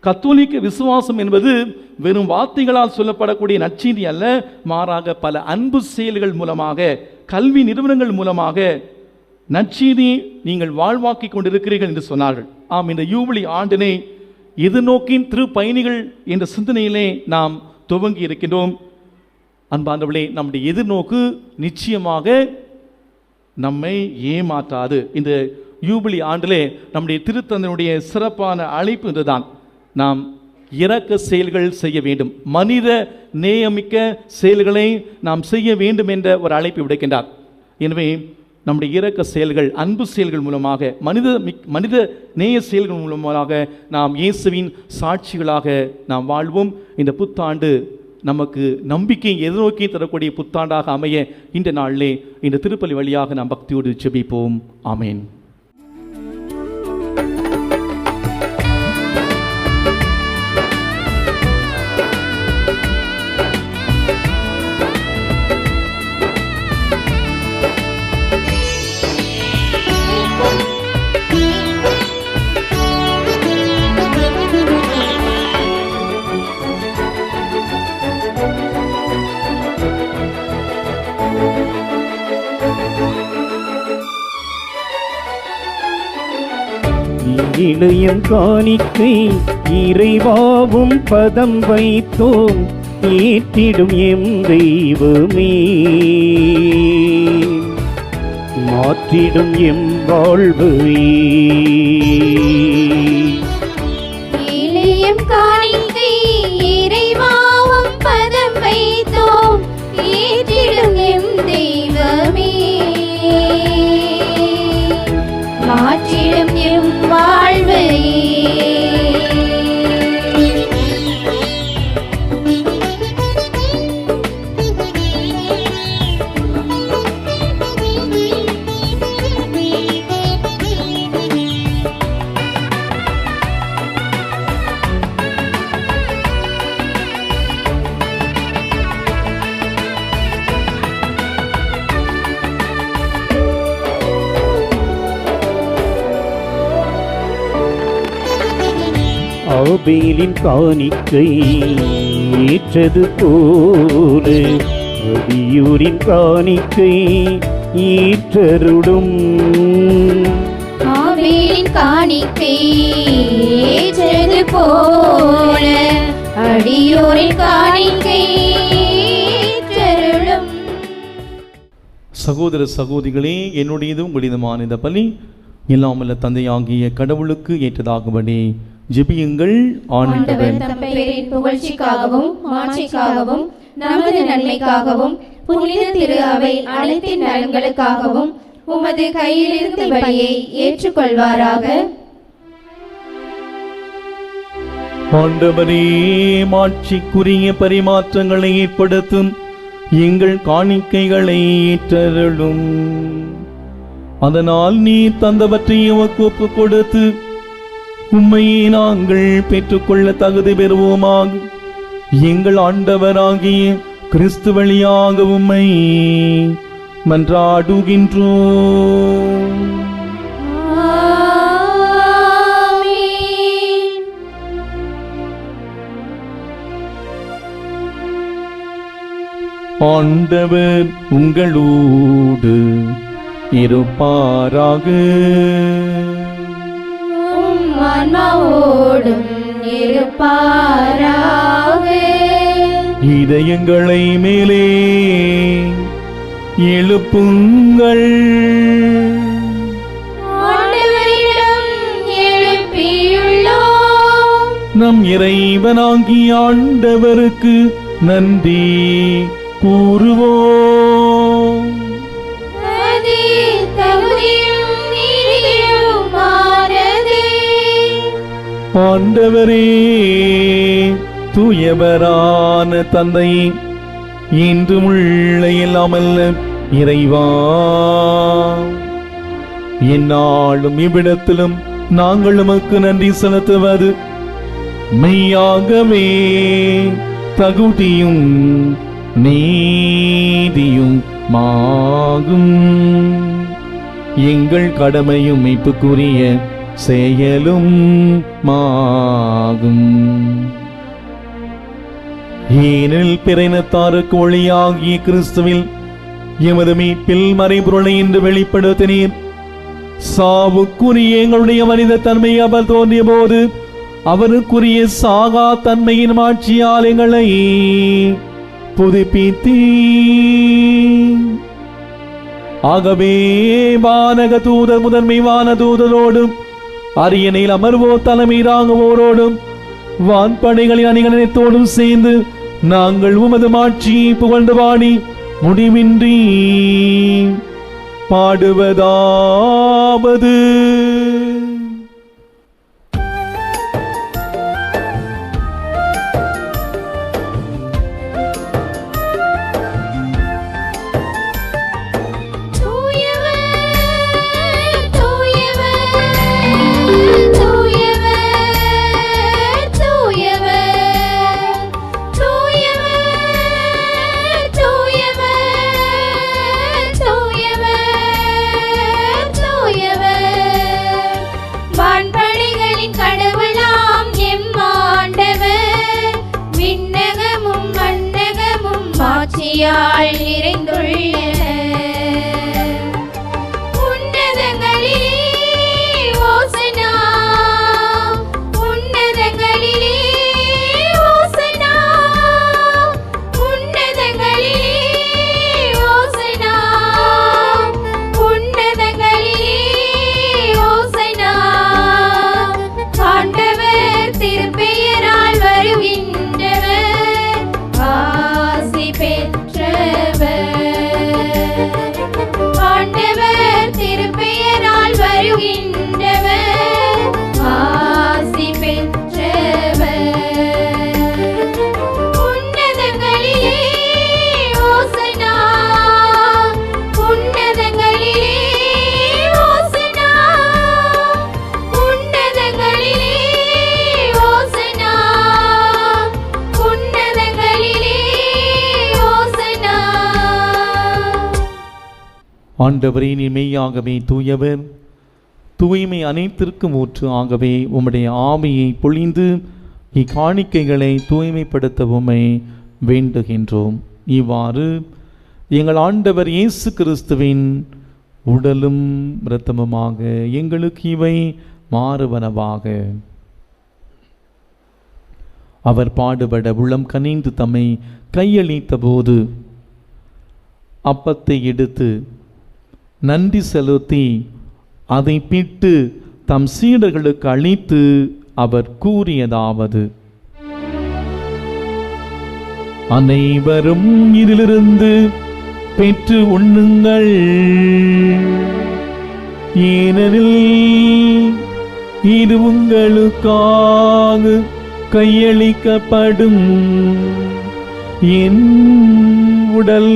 A: கத்தோலிக்க விசுவாசம் என்பது வெறும் வார்த்தைகளால் சொல்லப்படக்கூடிய நற்செய்தி அல்ல, மாறாக பல அன்பு செயல்கள் மூலமாக, கல்வி நிறுவனங்கள் மூலமாக நற்செய்தி நீங்கள் வாழ்வாக்கி கொண்டிருக்கிறீர்கள் என்று சொன்னார்கள். ஆம், இந்த யூபிலி ஆண்டினை எதிர்நோக்கின் திருப்பயணிகள் என்ற சிந்தனையிலே நாம் துவங்கி இருக்கின்றோம். அன்பார்ந்தவர்களே, நம்முடைய எதிர்நோக்கு நிச்சயமாக நம்மை ஏமாற்றாது. இந்த யூபிலி ஆண்டிலே நம்முடைய திருத்தந்தையினுடைய சிறப்பான அழைப்பு இதுதான். நாம் இரக்க செயல்கள் செய்ய வேண்டும், மனித நேயமிக்க செயல்களை நாம் செய்ய வேண்டும் என்ற ஒரு அழைப்பு விடுக்கின்றார். எனவே நம்முடைய இரக்க செயல்கள், அன்பு செயல்கள் மூலமாக, மனித நேய செயல்கள் மூலமாக நாம் இயேசுவின் சாட்சிகளாக நாம் வாழ்வோம். இந்த புத்தாண்டு நமக்கு நம்பிக்கை எதிர்நோக்கி தரக்கூடிய புத்தாண்டாக அமைய இந்த நாளிலே இந்த திருப்பலி வழியாக நாம் பக்தியோடு ஜெபிப்போம். ஆமேன்.
B: இளையம் காணிக்கை இறைவாவும் பதம் வைத்தோம் ஏற்றிடும் எம் தெய்வமே மாற்றிடும் எம் வாழ்வையே
E: இளையம் காணிக்கை இறைவாவும் பதம் வைத்தோம் ஏற்றிடும் எம் தெய்வமே மாற்றிடும் எம் வாழ்வையே
B: ஆபேலின் காணிக்கை ஏற்றது போல அடியூரின் காணிக்கை ஏற்றருடும்
E: ஆபேலின் காணிக்கை ஏற்றது போல அடியோரின் காணிக்கை ஏற்றருளும்.
A: சகோதர சகோதரிகளே, என்னுடையதும் உங்களுடையதுமான இந்த பலி இல்லாமல்ல தந்தையாகிய கடவுளுக்கு ஏற்றதாகும்படி ஜெபியுங்கள்.
C: ஆண்டவர் தம் பெயரின் புகழ்ச்சிக்காகவும் மாட்சிக்காகவும் நமது நன்மைக்காகவும் புனித திரு அவை அனைத்தின் நலன்களுக்காகவும் உமது கையிலிருந்து பலியை ஏற்றுக்கொள்வாராக.
A: ஆண்டவரே, மாட்சிக்குரிய பரிமாற்றங்களை ஏற்படுத்தும் எங்கள் காணிக்கைகளை ஏற்றருளும். அதனால் நீ தந்தவற்றை உமக்கு ஒப்புக் கொடுத்து உம்மையே நாங்கள் பெற்றுக்கொள்ள தகுதி பெறுவோமாக. எங்கள் ஆண்டவராகிய கிறிஸ்து வழியாக உம்மை மன்றாடுகின்றோம்.
E: ஆமென்.
A: ஆண்டவர் உங்களோடு இருப்பாராக.
E: உம் ஆன்மாவோடும் இருப்பாராக.
A: இதயங்களை மேலே எழுப்புங்கள்.
E: ஆண்டவரிடம் எழுப்பியுள்ளோம்.
A: நம் இறைவனாகிய ஆண்டவருக்கு நன்றி கூறுவோம்.
E: அது தகுதியும் நீதியுமானதே.
A: ஆண்டவரே, தூயவரான தந்தை, இன்றும் உள்ள எல்லாமல்ல இறைவா, எந்நாளும் இவ்விடத்திலும் நாங்கள் உமக்கு நன்றி செலுத்துவது மெய்யாகவே தகுதியும் நீதியும் மாகும். எங்கள் கடமையும் மீட்புக்குரிய செயலும் மாகும். ஏனில் பிறைனத்தாருக்கு ஒளியாகிய கிறிஸ்துவில் எமது மீட்பில் மறைபொருளை என்று வெளிப்படுத்தினீர். சாவுக்குரிய எங்களுடைய மனித தன்மை அவர் தோன்றிய போது அவருக்குரிய சாகா தன்மையின் மாட்சியால் எங்களை புதுப்பித்தீர். ஆகவே வானக தூதர் முதன்மை வான தூதரோடும் அரியணையில் அமர்வோர் தலைமை ராங்குவோரோடும் வான்படைகளின் அணிகலனத்தோடும் சேர்ந்து நாங்கள் உமது மாட்சியை புகழ்ந்து பாடி முடிவின்றி பாடுவதாவது.
E: ஆட்சியால் நிறைந்துள்ளன. உன்னதங்களிலே ஓசனா
A: ஆண்டவரே, நீ மெய்யாகவே தூயவர், தூய்மை அனைத்திற்கும் ஊற்று. ஆகவே உம்முடைய ஆவியை பொழிந்து இக்காணிக்கைகளை தூய்மைப்படுத்த உம்மை வேண்டுகின்றோம். இவ்வாறு எங்கள் ஆண்டவர் இயேசு கிறிஸ்துவின் உடலும் இரத்தமுமாக எங்களுக்கு இவை மாறுவனவாக. அவர் பாடுபட உள்ளம் கனிந்து தம்மை கையளித்த போது அப்பத்தை எடுத்து நன்றி செலுத்தி அதை பிட்டு தம் சீடர்களுக்கு அளித்து அவர் கூறியதாவது: அனைவரும் இதிலிருந்து பெற்று உண்ணுங்கள், ஏனெனில் இது உங்களுக்காக கையளிக்கப்படும் என் உடல்.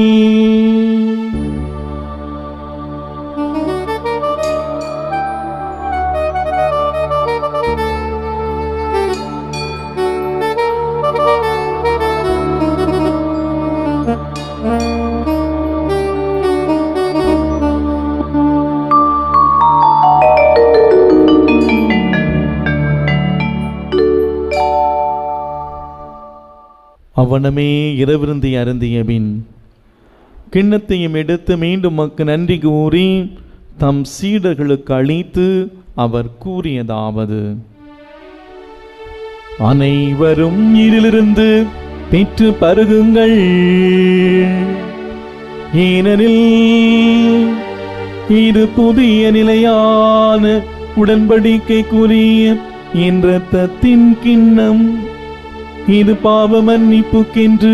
A: அவனமே இரவிருந்தி அருந்திய பின் கிண்ணத்தையும் எடுத்து மீண்டும் மக்கு நன்றி கூறி தம் சீடர்களுக்கு அளித்து அவர் கூறியதாவது: அனைவரும் இதிலிருந்து பெற்று பருகுங்கள், ஏனெனில் இது புதிய நிலையான உடன்படிக்கைக்குரிய என் இரத்தத்தின் கிண்ணம். இது பாவ மன்னிப்புக்கென்று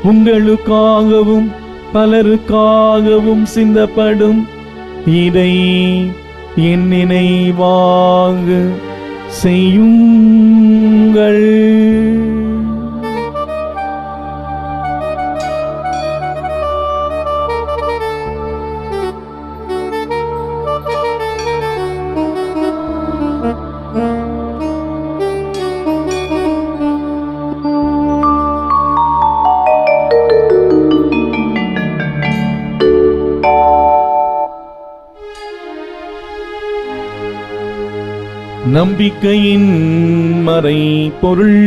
A: உங்களுக்காகவும் பலருக்காகவும் சிந்தப்படும். இதை என் நினைவாக செய்யுங்கள். நம்பிக்கையின் மறை பொருள்.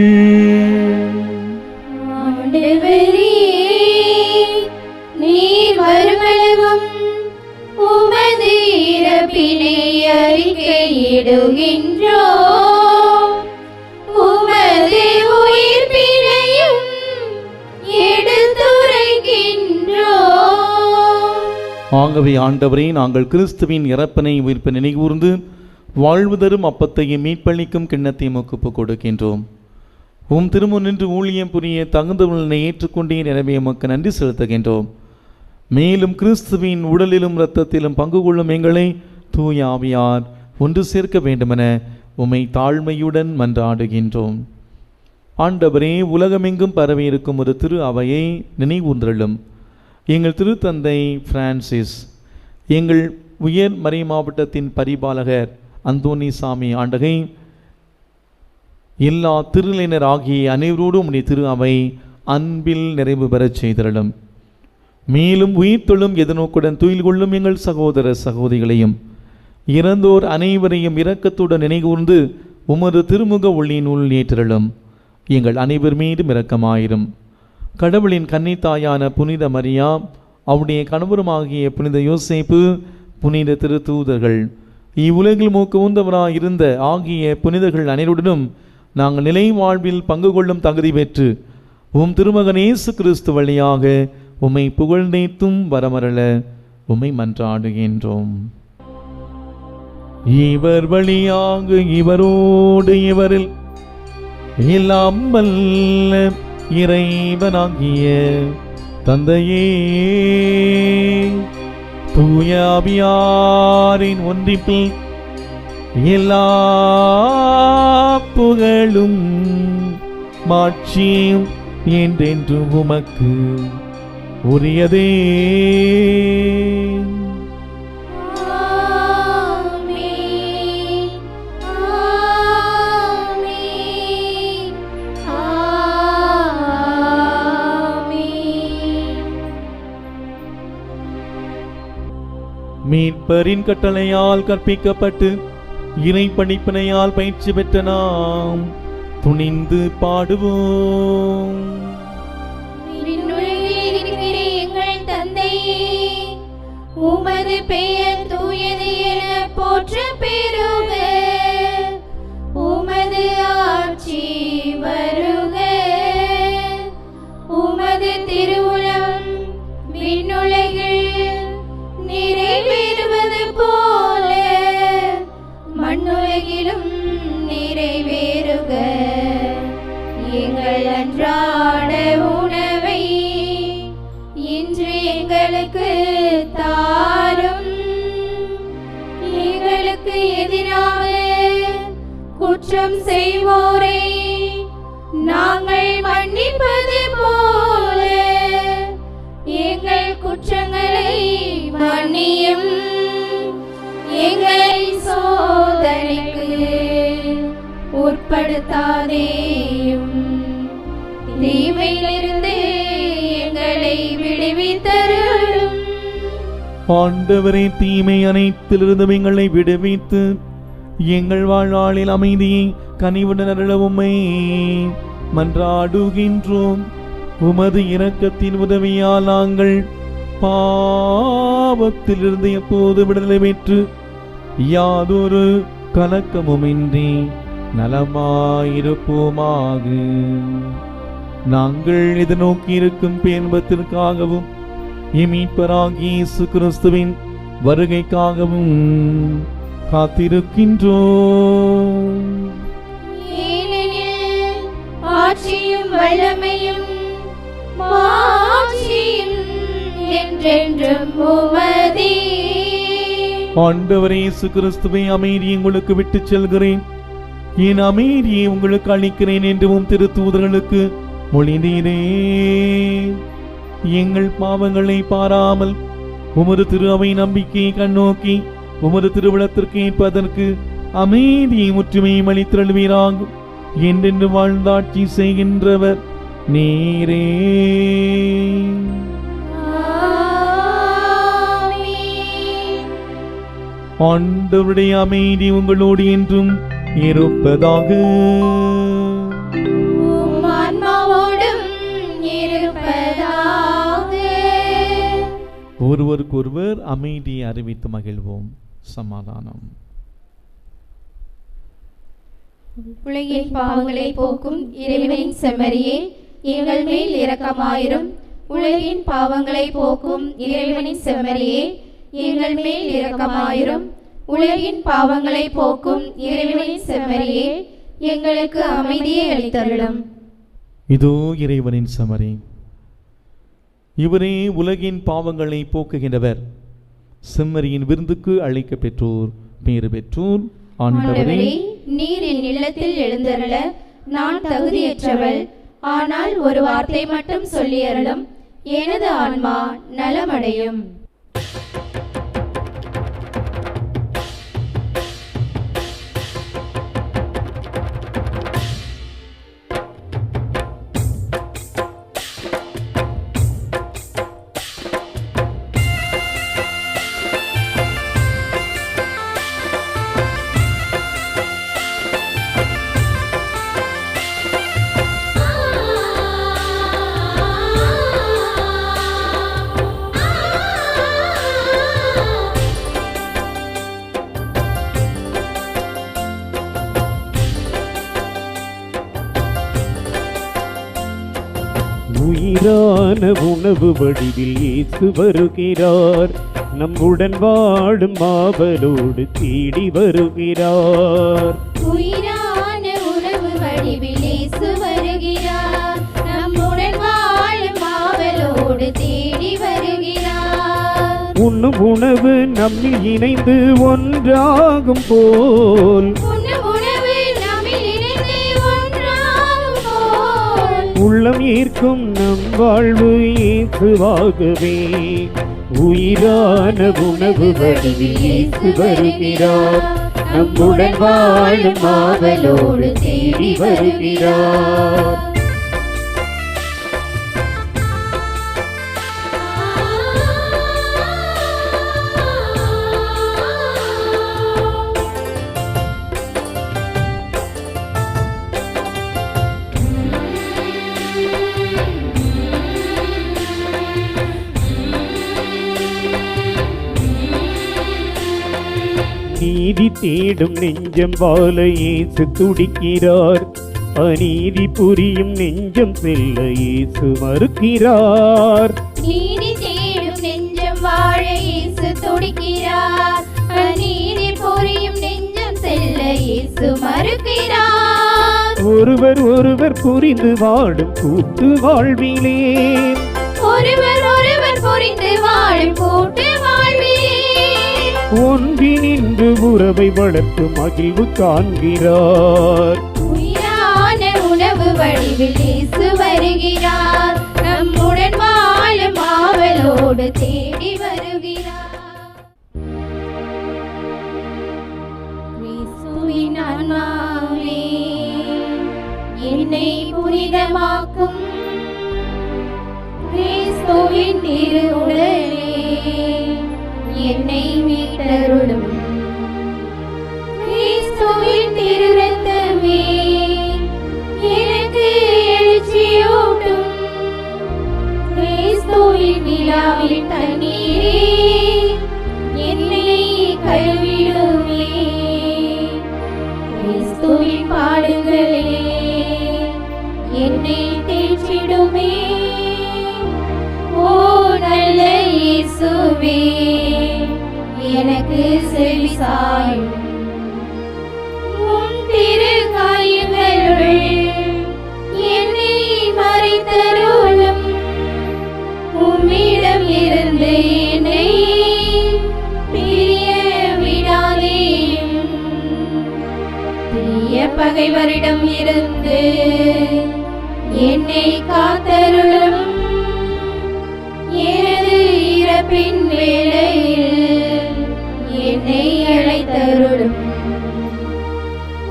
E: ஆண்டவரே, நீர் வருமளவும் உமது இறப்பினை அறிக்கையிடுகின்றோம், உமது உயிர்ப்பினையும் எடுத்துரைக்கின்றோம்.
A: ஆகவே ஆண்டவரே, நாங்கள் கிறிஸ்துவின் இறப்பினை உயிர்ப்பை நினைகூர்ந்து வாழ்வு தரும் அப்பத்தையும் மீட்பளிக்கும் கிண்ணத்தையும் ஒப்புக் கொடுக்கின்றோம். உம் திருமுன் நின்று ஊழியம் புரிய தகுந்தவர்களை ஏற்றுக்கொண்டேன், எனவே உமக்கு நன்றி செலுத்துகின்றோம். மேலும் கிறிஸ்துவின் உடலிலும் இரத்தத்திலும் பங்கு கொள்ளும் எங்களை தூய ஆவியார் ஒன்று சேர்க்க வேண்டுமென உம்மை தாழ்மையுடன் மன்றாடுகின்றோம். ஆண்டவரே, உலகமெங்கும் பரவியிருக்கும் ஒரு திரு அவையை நினைவூர்ந்தருளும். எங்கள் திருத்தந்தை பிரான்சிஸ், எங்கள் உயர் மறை மாவட்டத்தின் பரிபாலகர் அந்தோனி சாமி ஆண்டகை, எல்லா திருநிலையினர் ஆகிய அனைவரோடும் உடைய திரு அவை அன்பில் நிறைவு பெறச் செய்தருளும். மேலும் உயிர்த்தெழும் எதிர்நோக்குடன் துயில் கொள்ளும் எங்கள் சகோதர சகோதரிகளையும் இறந்தோர் அனைவரையும் இரக்கத்துடன் நினைகூர்ந்து உமது திருமுக ஒளியினுள் ஏற்றருளும். எங்கள் அனைவர் மீதும் இரக்கமாயிரும். கடவுளின் கன்னித்தாயான புனித மரியா, அவருடைய கணவருமாகிய புனித யோசேப்பு, புனித திருத்தூதர்கள், இவ்வுலகில் மூக்கு ஊந்தவராய் இருந்த ஆகிய புனிதர்கள் அனைவருடனும் நாங்கள் நிலை வாழ்வில் பங்கு கொள்ளும் தகுதி பெற்று உம் திருமகன் இயேசு கிறிஸ்து வழியாக உம்மை புகழ்ந்தேத்தும் வரமரள உம்மை மன்றாடுகின்றோம். இவர் வழியாக இவரோடு இவரில் எல்லாம் வல்ல இறைவனாகிய தந்தையே, தூய ஆவியாரின் ஒன்றிப்பில் எல்லா புகழும் மாட்சியும் என்றென்று உமக்கு உரியதே. மீட்பரின் கட்டளையால் கற்பிக்கப்பட்டு இறை படிப்பினையால் பயிற்சி பெற்ற நாம் துணிந்து பாடுவோம்.
E: விண்ணுலகில் இருக்கிற எங்கள் தந்தையே, உமது பெயர் தூயது என போற்ற பெறுக. உமது ஆட்சி வருக. உமது திருவுளம் விண்ணுலகில் நிறைவேறுவது போல மண்ணுலகிலும் நிறைவேறுக. எங்கள் அன்றாட உணவை இன்று எங்களுக்கு தாரும். எங்களுக்கு எதிராக குற்றம் செய்வோரை நாங்கள் மன்னிப்பது போல எங்கள் குற்றங்களை மன்னியும். எங்களை சோதனைக்கு உட்படுத்தாதேயும், தீமையிலிருந்து எங்களை விடுவித்தருளும்.
A: ஆண்டவரே, தீமை அனைத்திலிருந்து எங்களை விடுவித்து எங்கள் வாழ்நாளில் அமைதியை கனிவுடன் அருளவுமை மன்றாடுகின்றோம். உமது இரக்கத்தின் உதவியால் நாங்கள் பாவத்திலிருந்து எப்போது விடுதலை பெற்று யாதொரு கலக்கமுமின்றி நலமாயிருப்போமாக. நாங்கள் எதிர்நோக்கி இருக்கும் பேன்பத்திற்காகவும் மீட்பராகிய இயேசு கிறிஸ்துவின் வருகைக்காகவும் காத்திருக்கின்றோம்.
E: ஏனெனில் ஆட்சியும் வல்லமையும் மாட்சியும் என்றென்றும் உமதே.
A: ஆண்டவரே இயேசு கிறிஸ்துவை, அமைதியை உங்களுக்கு விட்டுச் செல்கிறேன், என் அமைதியை உங்களுக்கு அளிக்கிறேன் என்றும் திருத்தூதர்களுக்கு மொழிந்தீரே. எங்கள் பாவங்களை பாராமல் உமது திரு அவை நம்பிக்கையை கண்ணோக்கி உமது திருவிழத்திற்கு ஏற்பதற்கு அமைதியை முற்றுமையும் அளித்திருவீராகும். என்றென்று வாழ்ந்தாட்சி செய்கின்றவர் நீரே. ஆண்டவருடைய அமைதி உங்களோடு என்றும் இருப்பதாக.
E: உம் ஆன்மாவோடும் இருப்பதாக.
A: ஒருவருக்கொருவர் அமைதியை அறிவித்து மகிழ்வோம். சமாதானம்.
C: உலகின் பாவங்களை போக்கும் இறைவனின் செம்மறியே, எங்கள் மேல் இரக்கமாயிரும். உலகின் பாவங்களை போக்கும் இறைவனின் செம்மறியே, எங்கள் மேல் இரக்கமாயிரும். உலகின் பாவங்களை போக்கும் இறைவனின் செம்மறியே, எங்களுக்கு அமைதியை அளித்தருளும்.
A: இதோ இறைவனின் செம்மறி, இவரே உலகின் பாவங்களை போக்குகின்றவர். செம்மறியின் விருந்துக்கு அழைக்க பெற்றோர் பேறு பெற்றோர்.
C: ஆண்டவரே, நீர் என் இல்லத்தில் எழுந்தருள நான் தகுதியற்றவள். ஆனால் ஒரு வார்த்தை மட்டும் சொல்லியருளும், எனது ஆன்மா நலமடையும்.
B: உயிரான உணவு வடிவில் இயேசு வருகிறார். நம்முடன் வாடும் மாவலோடு தேடி வருகிறார்.
E: உயிரான உணவு வடிவில் இயேசு வருகிறார். நம்முடன் வாழும் ஆவலோடு தேடி வருகிறார்.
B: உண்ணும் உணவு நம்மில் இணைந்து ஒன்றாகும் போல் உள்ளம் ஈர்க்கும் நம் வாழ்வு இயேசுவாகவே. உயிரான உணவு வடிவில் இயேசு வருகிறார். நம்முடன் வாழும் ஆவலோடு தேடி வருகிறார். நீதி தேடும் நெஞ்சம் வாழ இயேசு துடிக்கிறார். அநீதி புரியும் நெஞ்சம் செல்ல இயேசு மறுக்கிறார்.
E: நீதி தேடும் நெஞ்சம் வாழ இயேசு துடிக்கிறார். அநீதி புரியும் நெஞ்சம் செல்ல இயேசு மறுக்கிறார்.
B: ஒருவர் ஒருவர் புரிந்து வாழும் கூட்டு வாழ்விலே,
E: ஒருவர் ஒருவர் புரிந்து வாழும் கூட்டு வாழ்விலே,
B: ஒன்றி நின்று உறவை வளர்த்து மகிழ்வு காண்கிறார்.
E: உயிரான உணவு வடிவில் இயேசு வருகிறார். நம்முடன் வாழும் ஆவலோடு தேடி வருகிறார். கிறிஸ்துவின் ஆன்மாவே என்னை புனிதமாக்கும். கிறிஸ்துவின் திரு உடலே என்னை மீட்டருளும். கிறிஸ்துவின் திரு இரத்தமே எனக்கு எழுச்சியூட்டும். கிறிஸ்துவின் நிலாவின் தண்ணீரே என்னை கழுவிடுமே. கிறிஸ்துவின் பாடுகளே என்னை தேற்றிடுமே. ஓ நல்ல இயேசுவே எனக்கு செவி சாயும். உம் திரு காயங்களுள் என்னை மறைத்தருளும். உம்மிடம் இருந்து என்னை பிரிய விடாதேயும். தீய பகைவரிடம் இருந்து என்னை காத்தருளும். எனது இறப்பின் வேளையில் என்னை அழைத்தருளும்.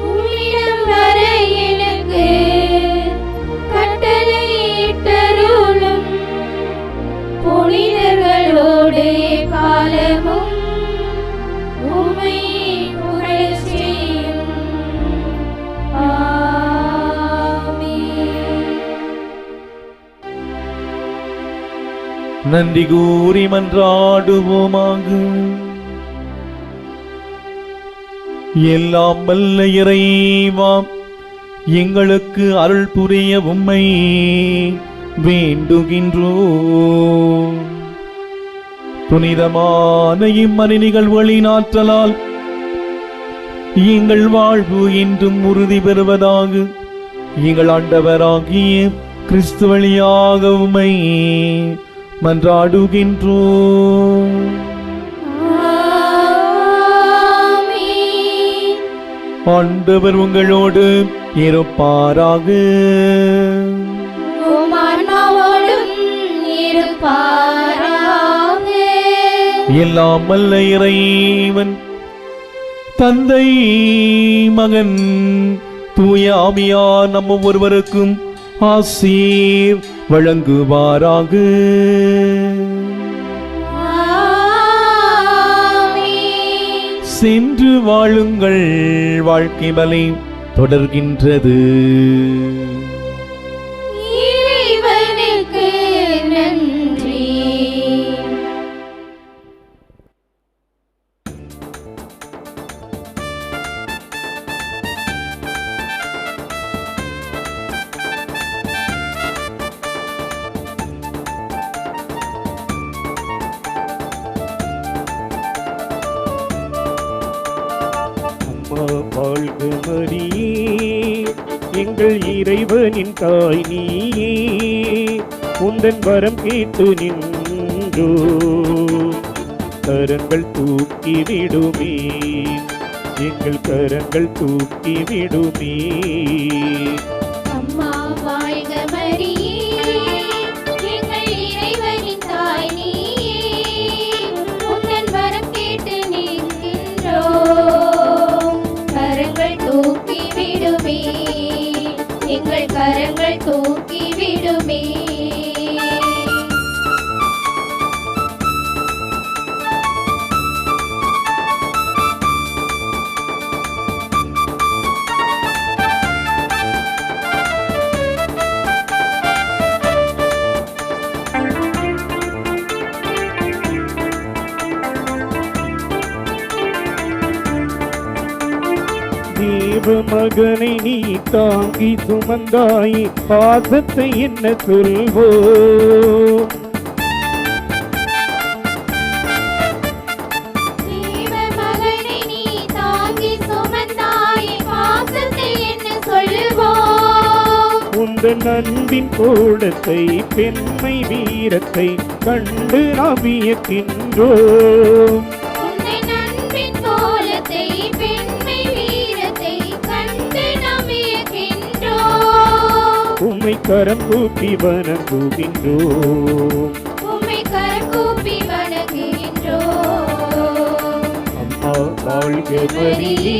E: உம்மிடம் வர எனக்கு கட்டளையிட்டருளும். புனிதர்களோடு காலமும் உம்மை புகழச் செய்யும்.
A: நன்றி கூறி மன்றாடுவோமாக. எல்லாம் வல்ல இறைவா, எங்களுக்கு அருள் புரிய உம்மை வேண்டுகின்றோம். புனிதமான இம்மறை நிகழ்வுகளின் ஆற்றலால் எங்கள் வாழ்வு என்றும் உறுதி பெறுவதாக எங்கள் ஆண்டவராகிய கிறிஸ்து வழியாக உம்மை மன்றாடுகின்றோம். ஆண்டவர் உங்களோடு இருப்பாராக.
E: உம் ஆன்மாவோடும் இருப்பாராக.
A: எல்லாம் வல்ல இறைவன் தந்தை, மகன், தூய ஆவியார் நம் ஒவ்வொருவருக்கும் ஆசீர் வழங்குவாராக. சென்று வாழுங்கள், வாழ்க்கை பலி தொடர்கின்றது.
E: இறைவனுக்கு நன்றி.
B: வாழ்க மரியே, எங்கள் இறைவனின் தாய் நீயே. உந்தன் வரம் கேட்டு நின்றோ, கரங்கள் தூக்கி விடுமே, எங்கள் கரங்கள் தூக்கி விடுமே.
E: அம்மா வாழ்க மரியே, எங்கள் இறைவனின் தாய் நீயே. உந்தன் வரம் கேட்டு நிற்கின்றோம், கரங்கள் தூக்கி விடுமே, எங்கள் கரங்கள் தூக்கி விடுமே.
B: தேவ மகனை நீ தாங்கி சுமந்தாய், பாசத்தை என்ன சொல்வோ?
E: தேவ மகனை நீ தாங்கி சுமந்தாய், பாசத்தை என்ன சொல்லுவோம்?
B: உந்தன் அன்பின் கோலத்தை, பெண்மை வீரத்தை கண்டு நாம் வியக்கின்றோம்.
E: உந்தன் அன்பின் கோலத்தை, பெண்மை வீரத்தை கண்டு நாம் வியக்கின்றோம்.
B: உம்மை கரம் கூப்பி வணங்குகின்றோம்.
E: உம்மை கரங்கூப்பி வணங்குகின்றோம்.
B: அம்மா வாழ்க
E: மரியே,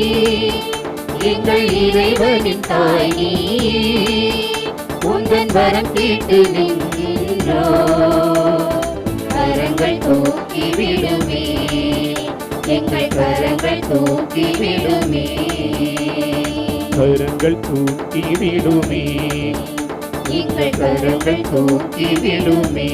E: எங்கள் இறைவனின் தாய் நீயே, உந்தன் வரம் கேட்டு நின்றோம். கரங்கள் தூக்கி விடுமே, எங்கள் கரங்கள் தூக்கி விடுமே.
B: கரங்கள் தூக்கி விடுமே,
E: எங்கள் கரங்கள் தூக்கி விடுமே.